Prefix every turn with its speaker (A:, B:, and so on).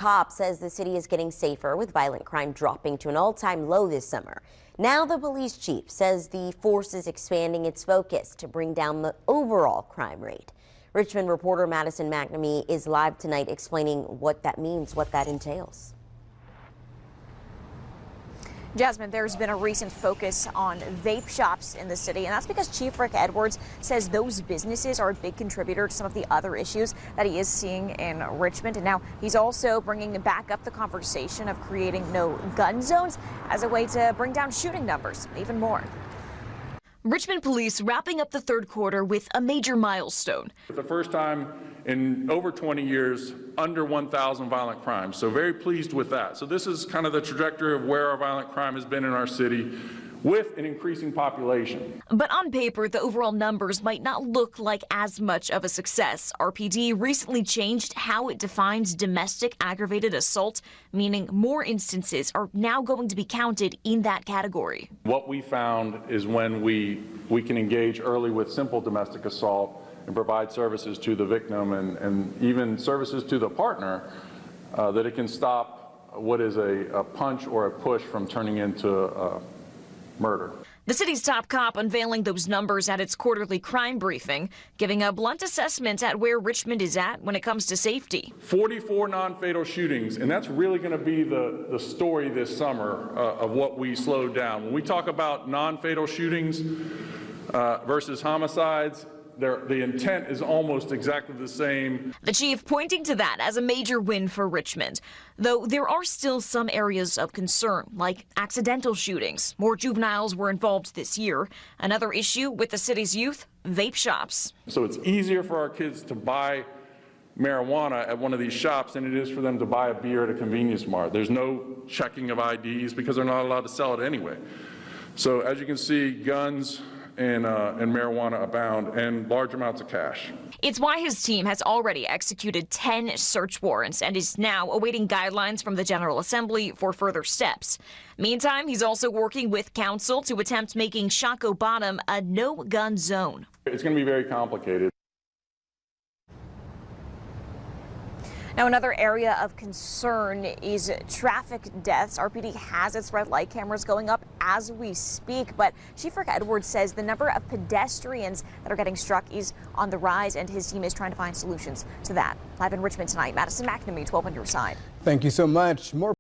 A: Cop says the city is getting safer with violent crime dropping to an all-time low this summer. Now the police chief says the force is expanding its focus to bring down the overall crime rate. Richmond reporter Madison McNamee is live tonight explaining what that means, what that entails.
B: Jasmine, there's been a recent focus on vape shops in the city, and that's because Chief Rick Edwards says those businesses are a big contributor to some of the other issues that he is seeing in Richmond. And now he's also bringing back up the conversation of creating no gun zones as a way to bring down shooting numbers even more.
C: Richmond police wrapping up the third quarter with a major milestone.
D: For the first time in over 20 years, under 1,000 violent crimes. So very pleased with that. So this is kind of the trajectory of where our violent crime has been in our city with an increasing population.
C: But on paper, the overall numbers might not look like as much of a success. RPD recently changed how it defines domestic aggravated assault, meaning more instances are now going to be counted in that category.
D: What we found is when we can engage early with simple domestic assault and provide services to the victim and even services to the partner, that it can stop what is a punch or a push from turning into murder.
C: The city's top cop unveiling those numbers at its quarterly crime briefing, giving a blunt assessment at where Richmond is at when it comes to safety.
D: 44 non-fatal shootings, and that's really going to be the story this summer of what we slowed down. When we talk about non-fatal shootings versus homicides, the intent is almost exactly the same.
C: The chief pointing to that as a major win for Richmond, though there are still some areas of concern, like accidental shootings. More juveniles were involved this year. Another issue with the city's youth, vape shops.
D: So it's easier for our kids to buy marijuana at one of these shops than it is for them to buy a beer at a convenience mart. There's no checking of IDs because they're not allowed to sell it anyway. So as you can see, guns and marijuana abound, and large amounts of cash.
C: It's why his team has already executed 10 search warrants and is now awaiting guidelines from the General Assembly for further steps. Meantime, he's also working with council to attempt making Shockoe Bottom a no-gun zone.
D: It's going to be very complicated.
B: Now, another area of concern is traffic deaths. RPD has its red light cameras going up as we speak, but Chief Rick Edwards says the number of pedestrians that are getting struck is on the rise, and his team is trying to find solutions to that. Live in Richmond tonight, Madison McNamee, 12 on your side.
E: Thank you so much. More